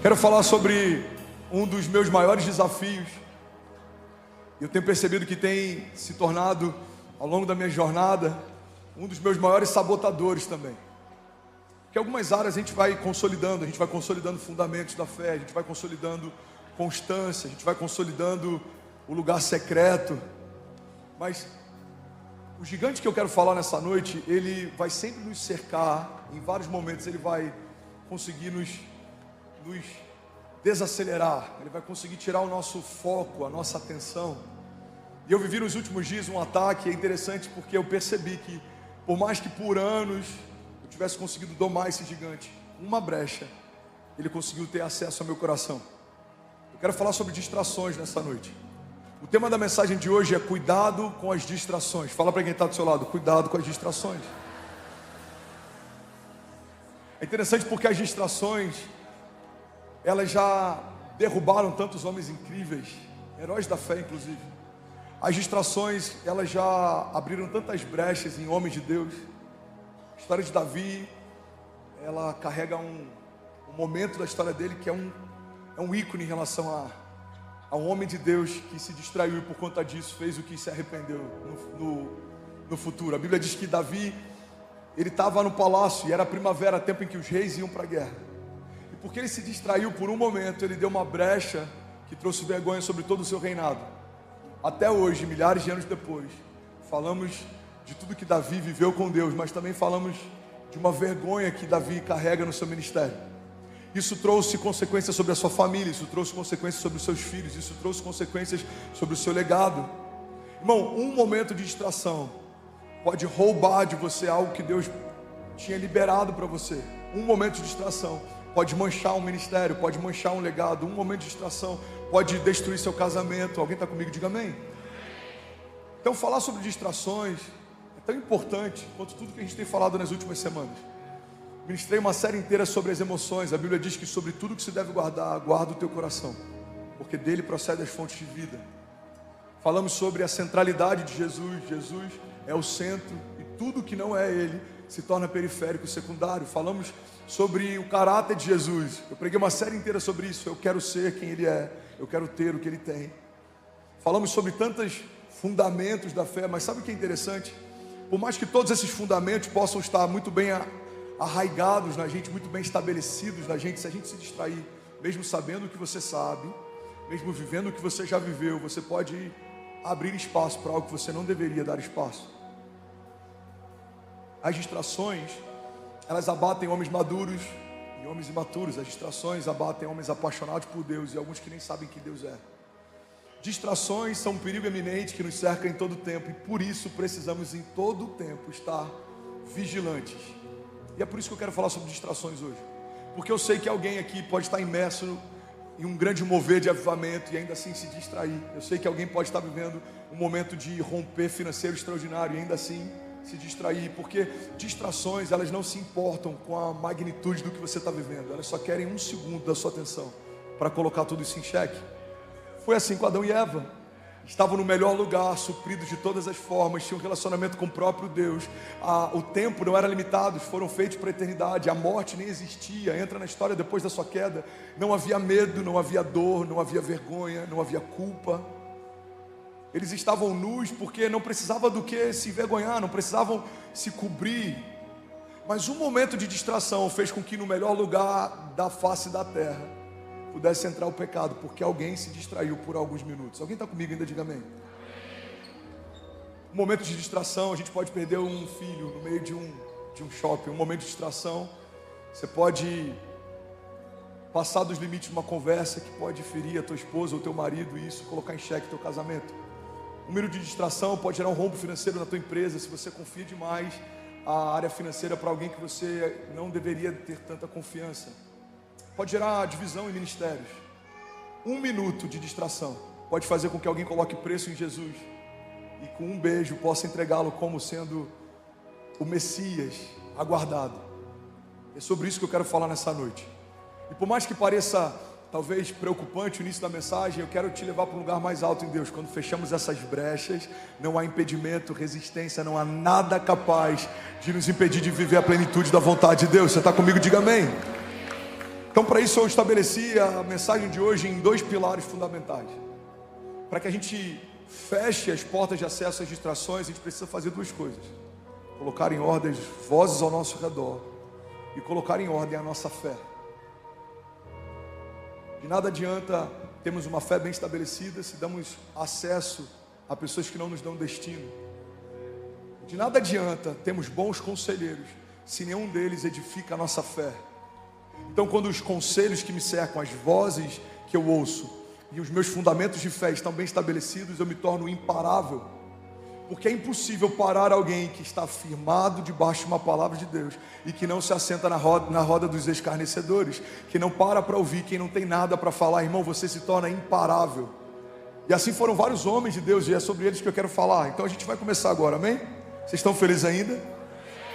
Quero falar sobre um dos meus maiores desafios. Eu tenho percebido que tem se tornado, ao longo da minha jornada, um dos meus maiores sabotadores também. Porque algumas áreas a gente vai consolidando fundamentos da fé, a gente vai consolidando constância, a gente vai consolidando o lugar secreto. Mas o gigante que eu quero falar nessa noite, ele vai sempre nos cercar, em vários momentos ele vai conseguir nos desacelerar, ele vai conseguir tirar o nosso foco, a nossa atenção. E eu vivi nos últimos dias um ataque. É interessante porque eu percebi que, por mais que por anos eu tivesse conseguido domar esse gigante, uma brecha, ele conseguiu ter acesso ao meu coração. Eu quero falar sobre distrações nessa noite. O tema da mensagem de hoje é cuidado com as distrações. Fala para quem está do seu lado, cuidado com as distrações. É interessante porque as distrações, elas já derrubaram tantos homens incríveis, heróis da fé inclusive. As distrações, elas já abriram tantas brechas em homens de Deus. A história de Davi, ela carrega um momento da história dele que é um ícone em relação a um homem de Deus que se distraiu e por conta disso fez o que se arrependeu no futuro. A Bíblia diz que Davi, ele estava no palácio e era primavera, tempo em que os reis iam para a guerra. E porque ele se distraiu por um momento, ele deu uma brecha que trouxe vergonha sobre todo o seu reinado. Até hoje, milhares de anos depois, falamos de tudo que Davi viveu com Deus, mas também falamos de uma vergonha que Davi carrega no seu ministério. Isso trouxe consequências sobre a sua família, isso trouxe consequências sobre os seus filhos, isso trouxe consequências sobre o seu legado. Irmão, um momento de distração pode roubar de você algo que Deus tinha liberado para você. Um momento de distração pode manchar um ministério, pode manchar um legado. Um momento de distração pode destruir seu casamento. Alguém está comigo? Diga amém. Então falar sobre distrações é tão importante quanto tudo que a gente tem falado nas últimas semanas. Ministrei uma série inteira sobre as emoções. A Bíblia diz que sobre tudo que se deve guardar, guarda o teu coração, porque dele procedem as fontes de vida. Falamos sobre a centralidade de Jesus. Jesus é o centro e tudo que não é ele se torna periférico, secundário. Falamos sobre o caráter de Jesus. Eu preguei uma série inteira sobre isso. Eu quero ser quem ele é, eu quero ter o que ele tem. Falamos sobre tantos fundamentos da fé, mas sabe o que é interessante? Por mais que todos esses fundamentos possam estar muito bem arraigados na gente, muito bem estabelecidos na gente, se a gente se distrair, mesmo sabendo o que você sabe, mesmo vivendo o que você já viveu, você pode abrir espaço para algo que você não deveria dar espaço. As distrações, elas abatem homens maduros e homens imaturos. As distrações abatem homens apaixonados por Deus e alguns que nem sabem quem Deus é. Distrações são um perigo eminente que nos cerca em todo o tempo, e por isso precisamos em todo o tempo estar vigilantes. E é por isso que eu quero falar sobre distrações hoje, porque eu sei que alguém aqui pode estar imerso em um grande mover de avivamento e ainda assim se distrair. Eu sei que alguém pode estar vivendo um momento de romper financeiro extraordinário e ainda assim se distrair, porque distrações, elas não se importam com a magnitude do que você está vivendo, elas só querem um segundo da sua atenção para colocar tudo isso em xeque. Foi assim com Adão e Eva. Estavam no melhor lugar, supridos de todas as formas, tinham um relacionamento com o próprio Deus. O tempo não era limitado, foram feitos para a eternidade. A morte nem existia, entra na história depois da sua queda. Não havia medo, não havia dor, não havia vergonha, não havia culpa. Eles estavam nus porque não precisavam do que se envergonhar, não precisavam se cobrir. Mas um momento de distração fez com que no melhor lugar da face da terra pudesse entrar o pecado, porque alguém se distraiu por alguns minutos. Alguém está comigo ainda? Diga amém. Um momento de distração, a gente pode perder um filho no meio de um shopping. Um momento de distração, você pode passar dos limites de uma conversa que pode ferir a tua esposa ou teu marido e isso colocar em xeque teu casamento. Um minuto de distração pode gerar um rombo financeiro na tua empresa, se você confia demais a área financeira para alguém que você não deveria ter tanta confiança. Pode gerar divisão em ministérios. Um minuto de distração pode fazer com que alguém coloque preço em Jesus e com um beijo possa entregá-lo como sendo o Messias aguardado. É sobre isso que eu quero falar nessa noite. E por mais que pareça talvez preocupante o início da mensagem, eu quero te levar para um lugar mais alto em Deus. Quando fechamos essas brechas, não há impedimento, resistência, não há nada capaz de nos impedir de viver a plenitude da vontade de Deus. Você está comigo? Diga amém. Então, para isso eu estabeleci a mensagem de hoje em 2 pilares fundamentais. Para que a gente feche as portas de acesso às distrações, a gente precisa fazer 2 coisas: colocar em ordem as vozes ao nosso redor e colocar em ordem a nossa fé. De nada adianta termos uma fé bem estabelecida se damos acesso a pessoas que não nos dão destino. De nada adianta termos bons conselheiros se nenhum deles edifica a nossa fé. Então, quando os conselhos que me cercam, as vozes que eu ouço e os meus fundamentos de fé estão bem estabelecidos, eu me torno imparável. Porque é impossível parar alguém que está firmado debaixo de uma palavra de Deus e que não se assenta na roda dos escarnecedores, que não para ouvir quem não tem nada para falar. Irmão, você se torna imparável. E assim foram vários homens de Deus, e é sobre eles que eu quero falar. Então a gente vai começar agora, amém? Vocês estão felizes ainda?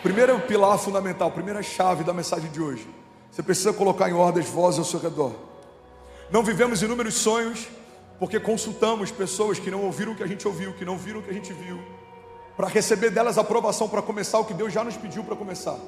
Primeiro pilar fundamental, primeira chave da mensagem de hoje: você precisa colocar em ordem as vozes ao seu redor. Não vivemos inúmeros sonhos porque consultamos pessoas que não ouviram o que a gente ouviu, que não viram o que a gente viu, para receber delas aprovação para começar o que Deus já nos pediu para começar.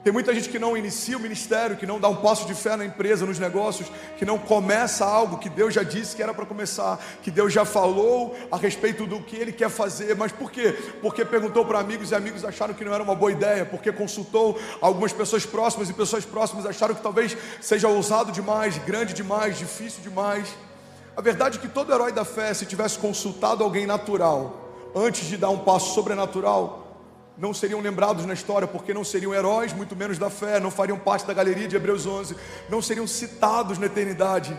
Tem muita gente que não inicia o ministério, que não dá um passo de fé na empresa, nos negócios, que não começa algo que Deus já disse que era para começar, que Deus já falou a respeito do que Ele quer fazer. Mas por quê? Porque perguntou para amigos e amigos acharam que não era uma boa ideia, porque consultou algumas pessoas próximas e pessoas próximas acharam que talvez seja ousado demais, grande demais, difícil demais. A verdade é que todo herói da fé, se tivesse consultado alguém natural antes de dar um passo sobrenatural, não seriam lembrados na história, porque não seriam heróis, muito menos da fé, não fariam parte da galeria de Hebreus 11, não seriam citados na eternidade.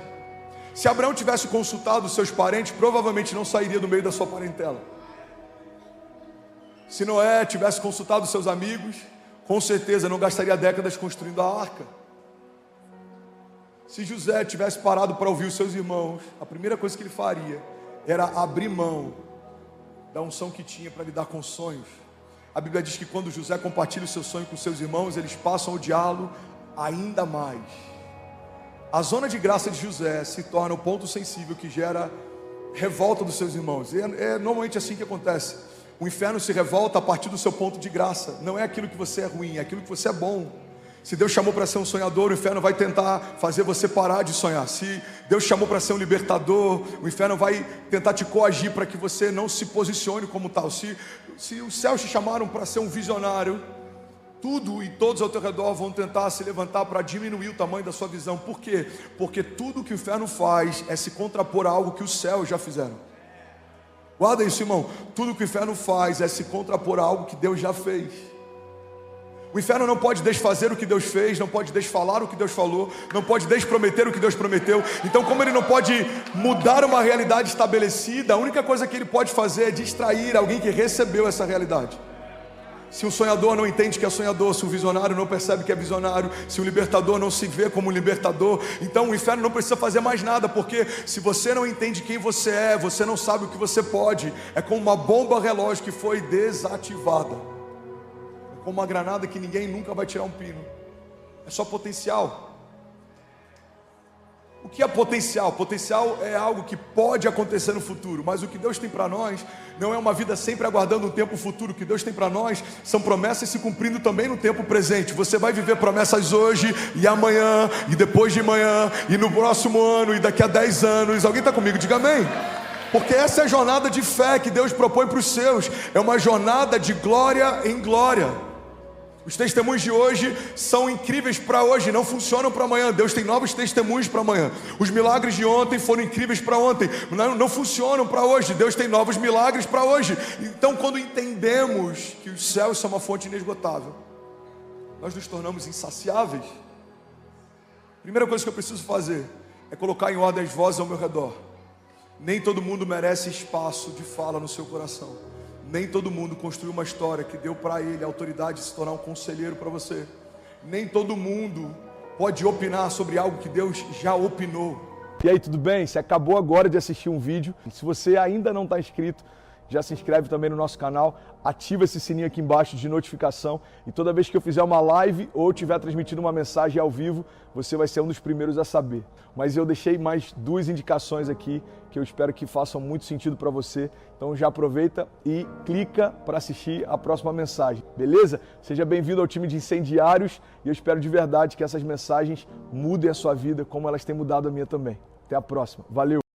Se Abraão tivesse consultado seus parentes, provavelmente não sairia do meio da sua parentela. Se Noé tivesse consultado seus amigos, com certeza não gastaria décadas construindo a arca. Se José tivesse parado para ouvir os seus irmãos, a primeira coisa que ele faria era abrir mão da unção que tinha para lidar com sonhos. A Bíblia diz que quando José compartilha o seu sonho com seus irmãos, eles passam a odiá-lo ainda mais. A zona de graça de José se torna o ponto sensível que gera revolta dos seus irmãos. É normalmente assim que acontece. O inferno se revolta a partir do seu ponto de graça. Não é aquilo que você é ruim, é aquilo que você é bom. Se Deus chamou para ser um sonhador, o inferno vai tentar fazer você parar de sonhar. Se Deus chamou para ser um libertador, o inferno vai tentar te coagir para que você não se posicione como tal. Se os céus te chamaram para ser um visionário, tudo e todos ao teu redor vão tentar se levantar para diminuir o tamanho da sua visão. Por quê? Porque tudo que o inferno faz é se contrapor a algo que os céus já fizeram. Guarda isso, irmão. Tudo que o inferno faz é se contrapor a algo que Deus já fez. O inferno não pode desfazer o que Deus fez, não pode desfalar o que Deus falou, não pode desprometer o que Deus prometeu. Então, como ele não pode mudar uma realidade estabelecida, a única coisa que ele pode fazer é distrair alguém que recebeu essa realidade. Se um sonhador não entende que é sonhador, se um visionário não percebe que é visionário, se um libertador não se vê como libertador, então o inferno não precisa fazer mais nada, porque se você não entende quem você é, você não sabe o que você pode. É como uma bomba relógio que foi desativada. Como uma granada que ninguém nunca vai tirar um pino. É só potencial. O que é potencial? Potencial é algo que pode acontecer no futuro, mas o que Deus tem para nós não é uma vida sempre aguardando um tempo futuro. O que Deus tem para nós são promessas se cumprindo também no tempo presente. Você vai viver promessas hoje e amanhã e depois de amanhã e no próximo ano e daqui a 10 anos. Alguém está comigo? Diga amém. Porque essa é a jornada de fé que Deus propõe para os seus. É uma jornada de glória em glória. Os testemunhos de hoje são incríveis para hoje, não funcionam para amanhã. Deus tem novos testemunhos para amanhã. Os milagres de ontem foram incríveis para ontem, não funcionam para hoje. Deus tem novos milagres para hoje. Então, quando entendemos que os céus são uma fonte inesgotável, nós nos tornamos insaciáveis. Primeira coisa que eu preciso fazer é colocar em ordem as vozes ao meu redor. Nem todo mundo merece espaço de fala no seu coração. Nem todo mundo construiu uma história que deu para ele a autoridade de se tornar um conselheiro para você. Nem todo mundo pode opinar sobre algo que Deus já opinou. E aí, tudo bem? Você acabou agora de assistir um vídeo. Se você ainda não está inscrito, já se inscreve também no nosso canal, ativa esse sininho aqui embaixo de notificação e toda vez que eu fizer uma live ou estiver transmitindo uma mensagem ao vivo, você vai ser um dos primeiros a saber. Mas eu deixei mais 2 indicações aqui que eu espero que façam muito sentido para você. Então já aproveita e clica para assistir a próxima mensagem, beleza? Seja bem-vindo ao time de incendiários e eu espero de verdade que essas mensagens mudem a sua vida como elas têm mudado a minha também. Até a próxima. Valeu!